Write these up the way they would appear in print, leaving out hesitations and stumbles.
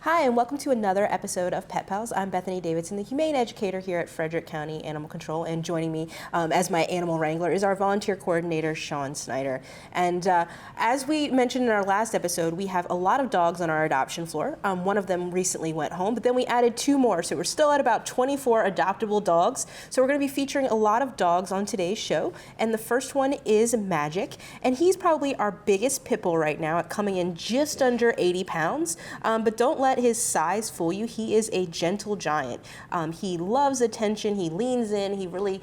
Hi, and welcome to another episode of Pet Pals. I'm Bethany Davidson, the Humane Educator here at Frederick County Animal Control, and joining me as my animal wrangler is our volunteer coordinator, Sean Snyder. And as we mentioned in our last episode, we have a lot of dogs on our adoption floor. One of them recently went home, but then we added 2 more, so we're still at about 24 adoptable dogs. So we're going to be featuring a lot of dogs on today's show, and the first one is Magic, and he's probably our biggest pit bull right now, at coming in just under 80 pounds, but don't let his size fool you. He is a gentle giant. He loves attention. He leans in. He really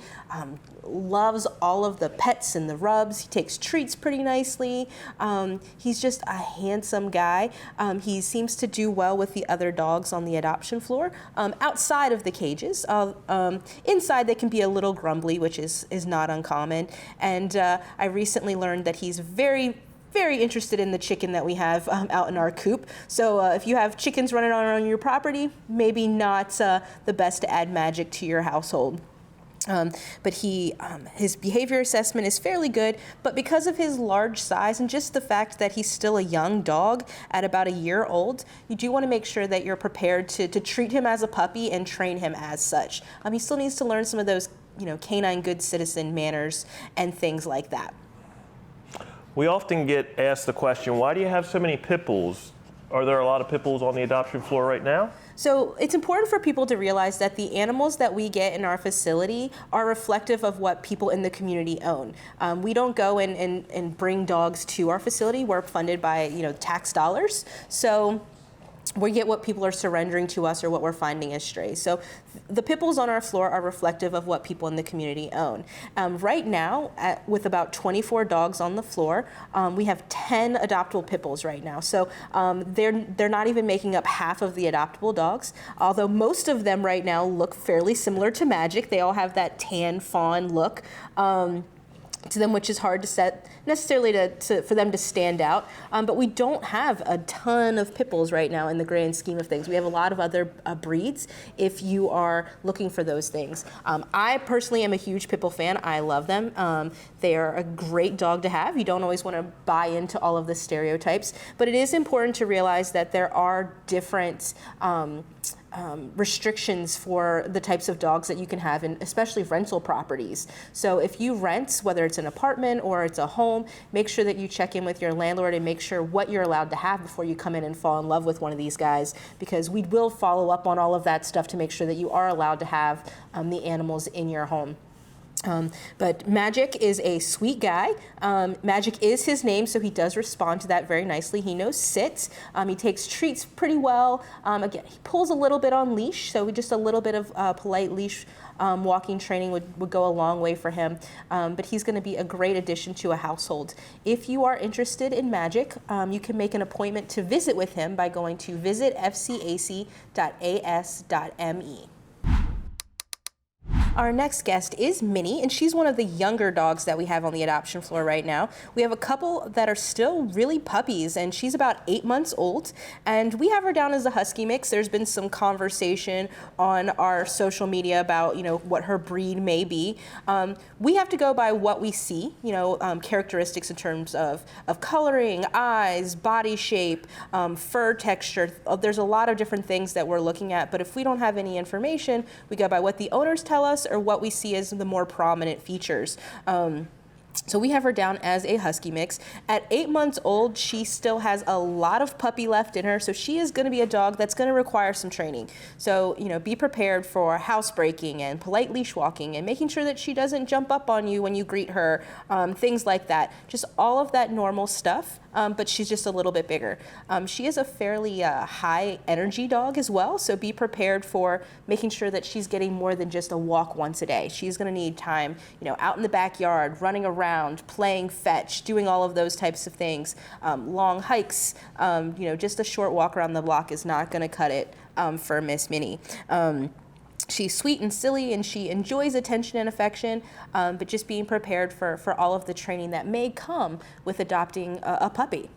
loves all of the pets and the rubs. He takes treats pretty nicely. He's just a handsome guy. He seems to do well with the other dogs on the adoption floor, outside of the cages. Inside they can be a little grumbly, which is not uncommon. And I recently learned that he's very interested in the chicken that we have out in our coop. So if you have chickens running around your property, maybe not the best to add Magic to your household. But his behavior assessment is fairly good, but because of his large size and just the fact that he's still a young dog at about a year old, you do want to make sure that you're prepared to treat him as a puppy and train him as such. He still needs to learn some of those, canine good citizen manners and things like that. We often get asked the question, why do you have so many pit bulls? Are there a lot of pit bulls on the adoption floor right now? So it's important for people to realize that the animals that we get in our facility are reflective of what people in the community own. We don't go and bring dogs to our facility. We're funded by tax dollars. So we get what people are surrendering to us or what we're finding as strays. So the pit bulls on our floor are reflective of what people in the community own. Right now, with about 24 dogs on the floor, we have 10 adoptable pit bulls right now. So they're not even making up half of the adoptable dogs, although most of them right now look fairly similar to Magic. They all have that tan fawn look to them, which is hard to set necessarily for them to stand out. But we don't have a ton of pit bulls right now in the grand scheme of things. We have a lot of other breeds if you are looking for those things. I personally am a huge pit bull fan. I love them. They are a great dog to have. You don't always want to buy into all of the stereotypes, but it is important to realize that there are different restrictions for the types of dogs that you can have, in especially rental properties. So if you rent, whether it's an apartment or it's a home, make sure that you check in with your landlord and make sure what you're allowed to have before you come in and fall in love with one of these guys, because we will follow up on all of that stuff to make sure that you are allowed to have the animals in your home. But Magic is a sweet guy. Magic is his name, so he does respond to that very nicely. He knows sit. He takes treats pretty well. Again, he pulls a little bit on leash, so just a little bit of polite leash walking training would go a long way for him. But he's going to be a great addition to a household. If you are interested in Magic, you can make an appointment to visit with him by going to visitfcac.as.me. Our next guest is Minnie, and she's one of the younger dogs that we have on the adoption floor right now. We have a couple that are still really puppies, and she's about 8 months old, and we have her down as a husky mix. There's been some conversation on our social media about, what her breed may be. We have to go by what we see, characteristics in terms of coloring, eyes, body shape, fur texture. There's a lot of different things that we're looking at, but if we don't have any information, we go by what the owners tell us or what we see as the more prominent features. So we have her down as a husky mix. At 8 months old, she still has a lot of puppy left in her, so she is going to be a dog that's going to require some training. So, be prepared for housebreaking and polite leash walking and making sure that she doesn't jump up on you when you greet her, things like that. Just all of that normal stuff, but she's just a little bit bigger. She is a fairly high energy dog as well, so be prepared for making sure that she's getting more than just a walk once a day. She's going to need time, out in the backyard, running around, playing fetch, doing all of those types of things. Long hikes, just a short walk around the block is not going to cut it for Miss Minnie. She's sweet and silly, and she enjoys attention and affection, but just being prepared for all of the training that may come with adopting a puppy.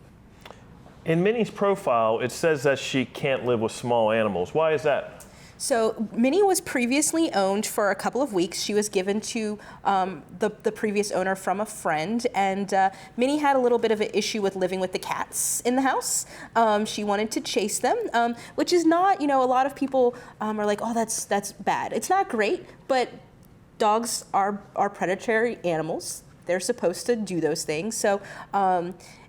In Minnie's profile, it says that she can't live with small animals. Why is that? So Minnie was previously owned for a couple of weeks. She was given to the previous owner from a friend, and Minnie had a little bit of an issue with living with the cats in the house. She wanted to chase them, which is not, a lot of people are like, oh, that's bad. It's not great, but dogs are predatory animals. They're supposed to do those things. So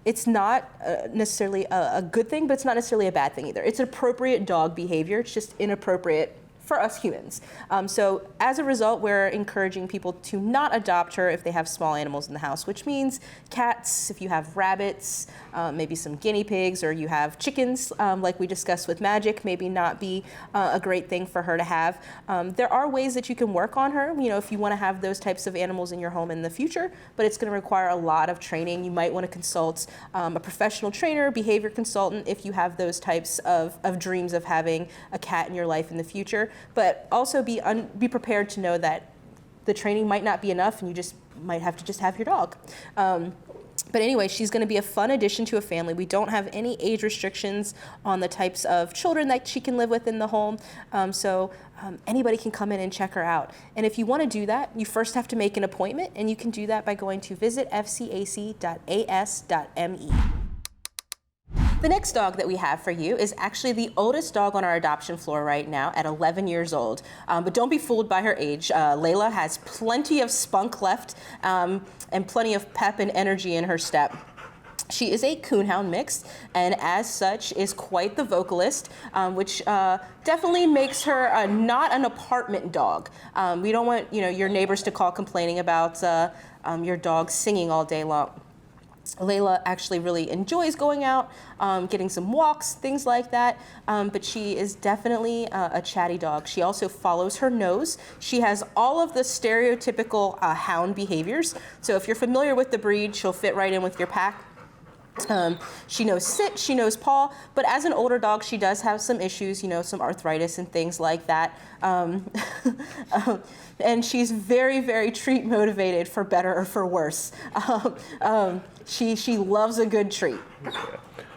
it's not necessarily a good thing, but it's not necessarily a bad thing either. It's appropriate dog behavior. It's just inappropriate for us humans. So as a result, we're encouraging people to not adopt her if they have small animals in the house, which means cats, if you have rabbits, maybe some guinea pigs, or you have chickens, like we discussed with Magic, maybe not be a great thing for her to have. There are ways that you can work on her, if you want to have those types of animals in your home in the future, but it's going to require a lot of training. You might want to consult a professional trainer, behavior consultant, if you have those types of dreams of having a cat in your life in the future. But also be prepared to know that the training might not be enough, and you just might have to just have your dog. But anyway, she's going to be a fun addition to a family. We don't have any age restrictions on the types of children that she can live with in the home. So anybody can come in and check her out. And if you want to do that, you first have to make an appointment, and you can do that by going to visit fcac.as.me. The next dog that we have for you is actually the oldest dog on our adoption floor right now at 11 years old. But don't be fooled by her age. Layla has plenty of spunk left and plenty of pep and energy in her step. She is a coonhound mix, and as such is quite the vocalist, which definitely makes her not an apartment dog. We don't want your neighbors to call complaining about your dog singing all day long. Layla actually really enjoys going out, getting some walks, things like that, but she is definitely a chatty dog. She also follows her nose. She has all of the stereotypical hound behaviors. So if you're familiar with the breed, she'll fit right in with your pack. She knows sit, she knows paw, but as an older dog, she does have some issues, some arthritis and things like that. And she's very, very treat motivated, for better or for worse. She loves a good treat.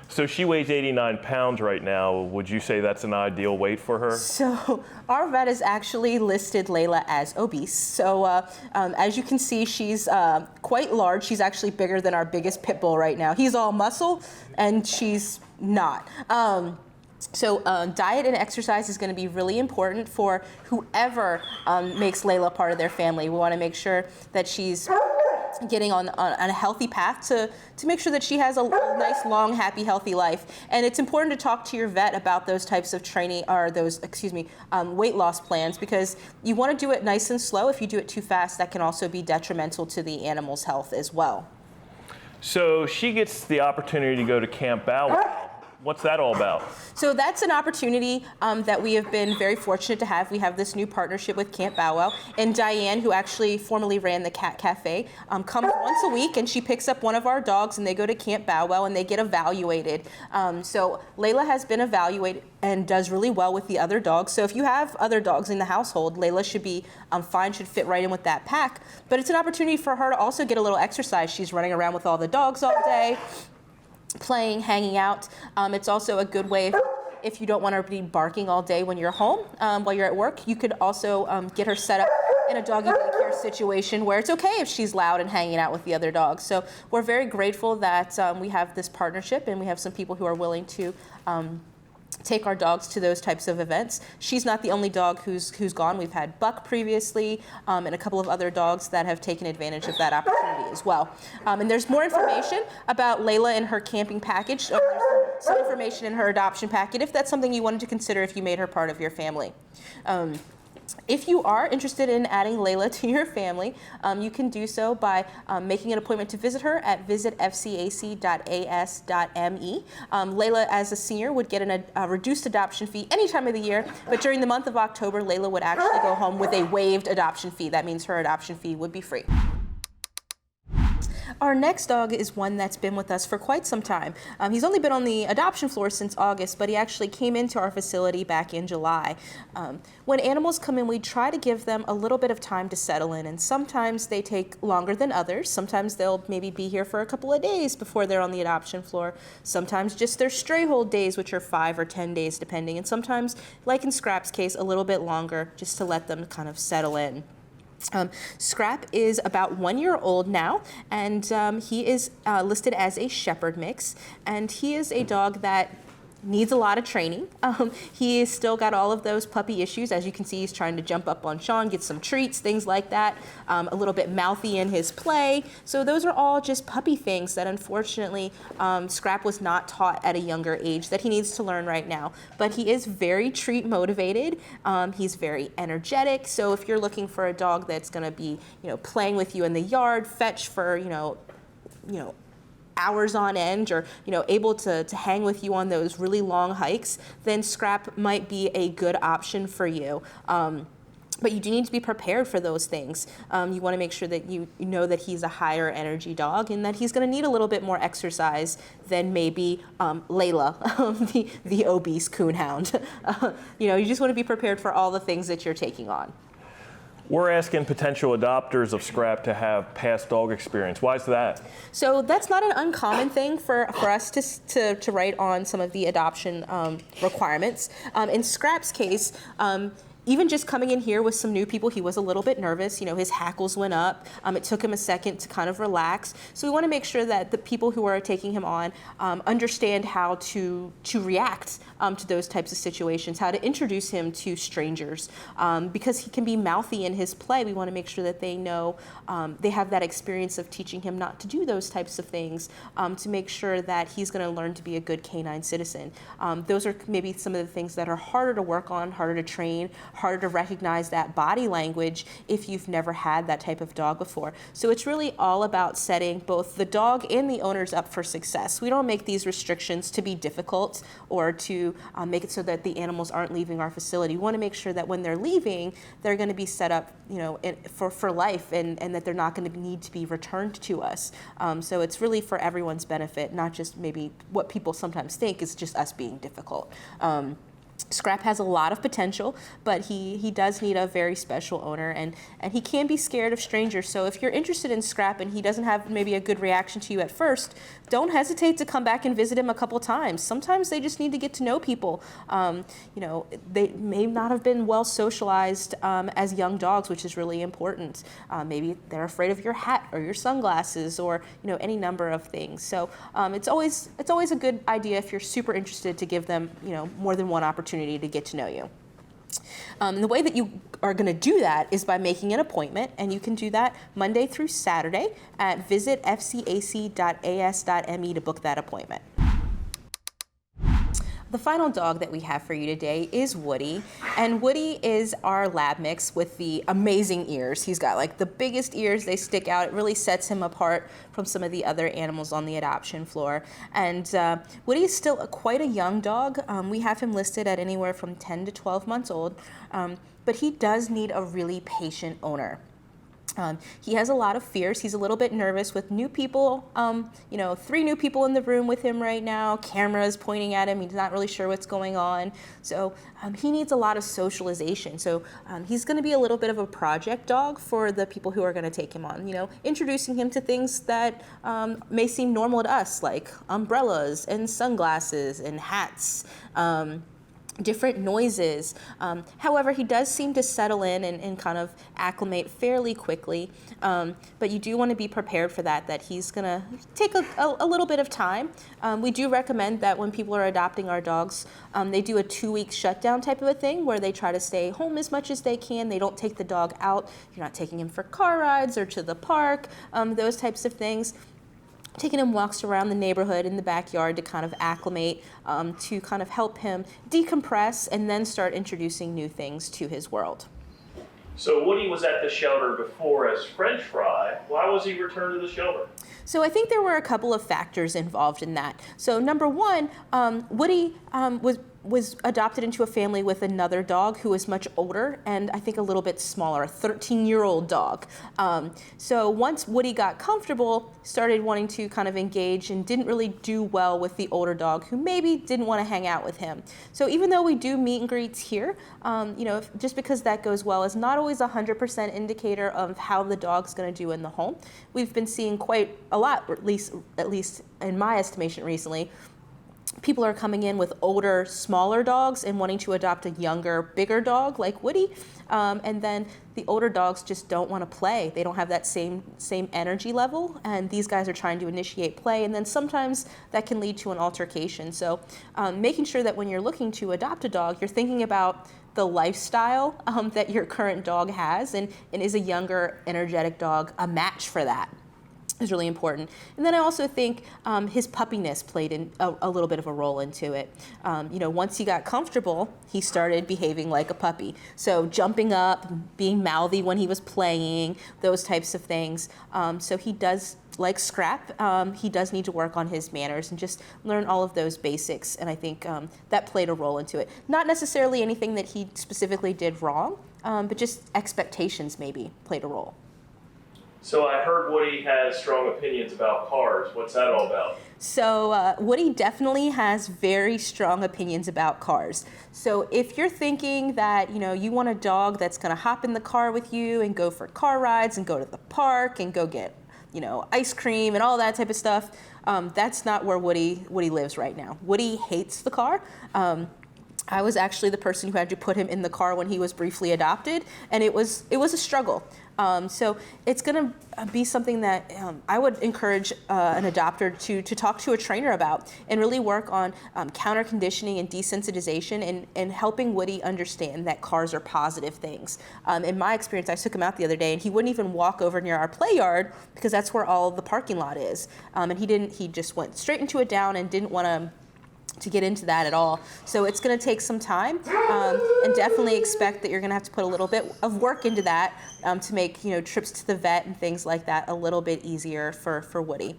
So she weighs 89 pounds right now. Would you say that's an ideal weight for her? So our vet has actually listed Layla as obese. So as you can see, she's quite large. She's actually bigger than our biggest pit bull right now. He's all muscle, and she's not. So diet and exercise is going to be really important for whoever makes Layla part of their family. We want to make sure that she's getting on a healthy path to make sure that she has a nice, long, happy, healthy life. And it's important to talk to your vet about those types of training, or those, weight loss plans, because you want to do it nice and slow. If you do it too fast, that can also be detrimental to the animal's health as well. So she gets the opportunity to go to Camp Bow Wow. What's that all about? So that's an opportunity that we have been very fortunate to have. We have this new partnership with Camp Bow Wow, and Diane, who actually formerly ran the Cat Cafe, comes once a week, and she picks up one of our dogs, and they go to Camp Bow Wow, and they get evaluated. So Layla has been evaluated and does really well with the other dogs. So if you have other dogs in the household, Layla should be fine, should fit right in with that pack. But it's an opportunity for her to also get a little exercise. She's running around with all the dogs all day, playing, hanging out. It's also a good way if you don't want to be barking all day when you're home, while you're at work. You could also get her set up in a doggy daycare situation where it's okay if she's loud and hanging out with the other dogs. So we're very grateful that we have this partnership, and we have some people who are willing to take our dogs to those types of events. She's not the only dog who's gone. We've had Buck previously, and a couple of other dogs that have taken advantage of that opportunity as well. And there's more information about Layla and her camping package. There's some information in her adoption packet, if that's something you wanted to consider if you made her part of your family. If you are interested in adding Layla to your family, you can do so by making an appointment to visit her at visitfcac.as.me. Layla, as a senior, would get a reduced adoption fee any time of the year, but during the month of October, Layla would actually go home with a waived adoption fee. That means her adoption fee would be free. Our next dog is one that's been with us for quite some time. He's only been on the adoption floor since August, but he actually came into our facility back in July. When animals come in, we try to give them a little bit of time to settle in, and sometimes they take longer than others. Sometimes they'll maybe be here for a couple of days before they're on the adoption floor. Sometimes just their stray hold days, which are 5 or 10 days depending, and sometimes, like in Scrap's case, a little bit longer just to let them kind of settle in. Scrap is about 1 year old now, and he is listed as a shepherd mix, and he is a dog that needs a lot of training. He has still got all of those puppy issues. As you can see, he's trying to jump up on Sean, get some treats, things like that. A little bit mouthy in his play. So those are all just puppy things that unfortunately Scrap was not taught at a younger age that he needs to learn right now. But he is very treat motivated. He's very energetic. So if you're looking for a dog that's going to be, playing with you in the yard, fetch for, hours on end, or able to hang with you on those really long hikes, then Scrap might be a good option for you. But you do need to be prepared for those things. You want to make sure that you know that he's a higher energy dog and that he's going to need a little bit more exercise than maybe Layla, the obese coonhound. You just want to be prepared for all the things that you're taking on. We're asking potential adopters of Scrap to have past dog experience. Why is that? So that's not an uncommon thing for us to write on some of the adoption requirements. In Scrap's case, even just coming in here with some new people, he was a little bit nervous. His hackles went up. It took him a second to kind of relax. So we want to make sure that the people who are taking him on understand how to react to those types of situations, how to introduce him to strangers. Because he can be mouthy in his play, we want to make sure that they know, they have that experience of teaching him not to do those types of things, to make sure that he's going to learn to be a good canine citizen. Those are maybe some of the things that are harder to work on, harder to train, harder to recognize that body language if you've never had that type of dog before. So it's really all about setting both the dog and the owners up for success. We don't make these restrictions to be difficult or to make it so that the animals aren't leaving our facility. We want to make sure that when they're leaving, they're going to be set up, for life, and that they're not going to need to be returned to us. So it's really for everyone's benefit, not just maybe what people sometimes think is just us being difficult. Scrap has a lot of potential, but he does need a very special owner, and he can be scared of strangers. So if you're interested in Scrap and he doesn't have maybe a good reaction to you at first, don't hesitate to come back and visit him a couple times. Sometimes they just need to get to know people. They may not have been well socialized as young dogs, which is really important. Maybe they're afraid of your hat or your sunglasses or any number of things. So it's always a good idea if you're super interested to give them more than one opportunity to get to know you. And the way that you are going to do that is by making an appointment, and you can do that Monday through Saturday at visitfcac.as.me to book that appointment. The final dog that we have for you today is Woody, and Woody is our lab mix with the amazing ears. He's got like the biggest ears, they stick out. It really sets him apart from some of the other animals on the adoption floor. And Woody is still quite a young dog. We have him listed at anywhere from 10 to 12 months old, but he does need a really patient owner. He has a lot of fears. He's a little bit nervous with new people, 3 new people in the room with him right now, cameras pointing at him. He's not really sure what's going on. So he needs a lot of socialization. So he's going to be a little bit of a project dog for the people who are going to take him on, introducing him to things that may seem normal to us, like umbrellas and sunglasses and hats. Different noises. However, he does seem to settle in and kind of acclimate fairly quickly. But you do want to be prepared for that he's going to take a little bit of time. We do recommend that when people are adopting our dogs, they do a 2-week shutdown type of a thing where they try to stay home as much as they can. They don't take the dog out. You're not taking him for car rides or to the park, those types of things. Taking him walks around the neighborhood in the backyard to kind of acclimate, to kind of help him decompress and then start introducing new things to his world. So Woody was at the shelter before as French fry. Why was he returned to the shelter? So I think there were a couple of factors involved in that. So number one, Woody was was adopted into a family with another dog who was much older and I think a little bit smaller, a 13-year-old dog. So once Woody got comfortable, started wanting to kind of engage and didn't really do well with the older dog who maybe didn't want to hang out with him. So even though we do meet and greets here, just because that goes well is not always a 100% indicator of how the dog's going to do in the home. We've been seeing quite a lot, or at least in my estimation recently, people are coming in with older, smaller dogs and wanting to adopt a younger, bigger dog like Woody. And then the older dogs just don't want to play. They don't have that same energy level. And these guys are trying to initiate play. And then sometimes that can lead to an altercation. So making sure that when you're looking to adopt a dog, you're thinking about the lifestyle that your current dog has. And is a younger, energetic dog a match for that? Is really important. And then I also think his puppiness played in a little bit of a role into it. Once he got comfortable, he started behaving like a puppy. So jumping up, being mouthy when he was playing, those types of things. So he does like scrap. He does need to work on his manners and just learn all of those basics. And I think that played a role into it. Not necessarily anything that he specifically did wrong, but just expectations maybe played a role. So I heard Woody has strong opinions about cars. What's that all about? So Woody definitely has very strong opinions about cars. So if you're thinking that, you want a dog that's going to hop in the car with you and go for car rides and go to the park and go get, ice cream and all that type of stuff, that's not where Woody lives right now. Woody hates the car. I was actually the person who had to put him in the car when he was briefly adopted, and it was a struggle. So it's going to be something that I would encourage an adopter to talk to a trainer about and really work on counter conditioning and desensitization and helping Woody understand that cars are positive things. In my experience, I took him out the other day and he wouldn't even walk over near our play yard because that's where all the parking lot is. And he just went straight into a down and didn't want to get into that at all. So it's going to take some time, and definitely expect that you're going to have to put a little bit of work into that to make trips to the vet and things like that a little bit easier for Woody.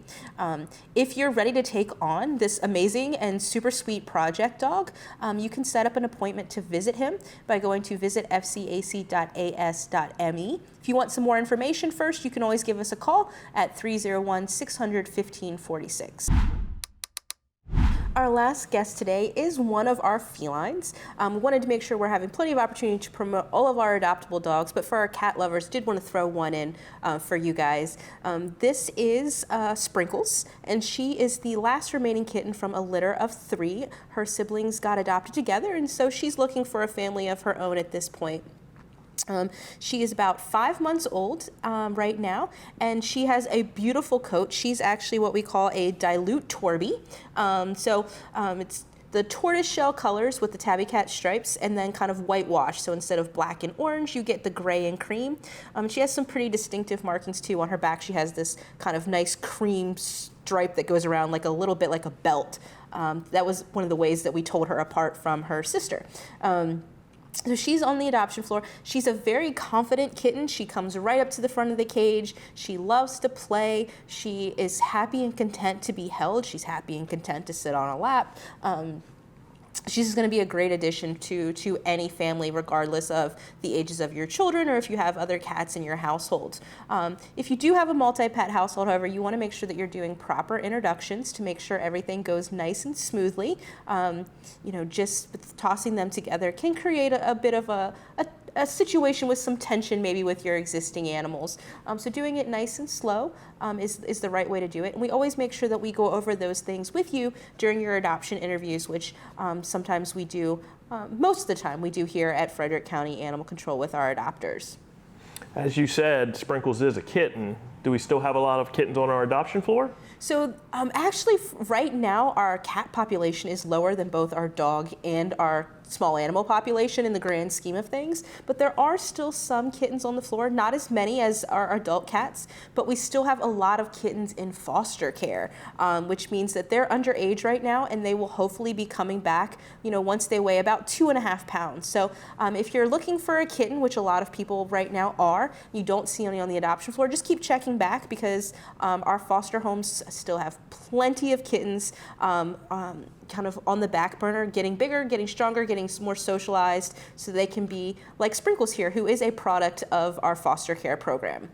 If you're ready to take on this amazing and super sweet project dog, you can set up an appointment to visit him by going to visit fcac.as.me. If you want some more information first, you can always give us a call at 301-600-1546. Our last guest today is one of our felines. We wanted to make sure we're having plenty of opportunity to promote all of our adoptable dogs, but for our cat lovers, did want to throw one in for you guys. This is Sprinkles, and she is the last remaining kitten from a litter of 3. Her siblings got adopted together, and so she's looking for a family of her own at this point. She is about 5 months old right now, and she has a beautiful coat. She's actually what we call a dilute Torby. It's the tortoiseshell colors with the tabby cat stripes and then kind of whitewash. So instead of black and orange, you get the gray and cream. She has some pretty distinctive markings too. On her back, she has this kind of nice cream stripe that goes around like a little bit like a belt. That was one of the ways that we told her apart from her sister. So she's on the adoption floor. She's a very confident kitten. She comes right up to the front of the cage. She loves to play. She is happy and content to be held. She's happy and content to sit on a lap. She's going to be a great addition to any family, regardless of the ages of your children or if you have other cats in your household. If you do have a multi-pet household, however, you want to make sure that you're doing proper introductions to make sure everything goes nice and smoothly. Just tossing them together can create a bit of a situation with some tension maybe with your existing animals. So doing it nice and slow is the right way to do it. And we always make sure that we go over those things with you during your adoption interviews, which sometimes we do, most of the time we do here at Frederick County Animal Control with our adopters. As you said, Sprinkles is a kitten. Do we still have a lot of kittens on our adoption floor? So actually, right now, our cat population is lower than both our dog and our small animal population in the grand scheme of things. But there are still some kittens on the floor, not as many as our adult cats, but we still have a lot of kittens in foster care, which means that they're underage right now, and they will hopefully be coming back, once they weigh about 2.5 pounds. So if you're looking for a kitten, which a lot of people right now are, you don't see any on the adoption floor, just keep checking back because our foster homes still have plenty of kittens kind of on the back burner, getting bigger, getting stronger, getting more socialized, so they can be like Sprinkles here, who is a product of our foster care program.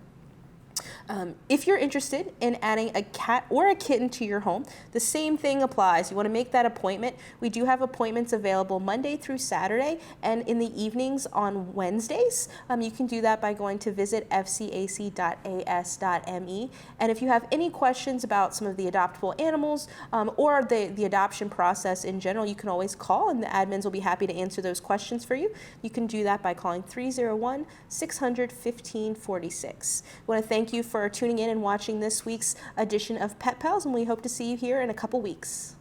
If you're interested in adding a cat or a kitten to your home, the same thing applies. You want to make that appointment. We do have appointments available Monday through Saturday and in the evenings on Wednesdays. You can do that by going to visit fcac.as.me. And if you have any questions about some of the adoptable animals or the adoption process in general, you can always call and the admins will be happy to answer those questions for you. You can do that by calling 301-600-1546. I want to thank you for tuning in and watching this week's edition of Pet Pals, and we hope to see you here in a couple weeks.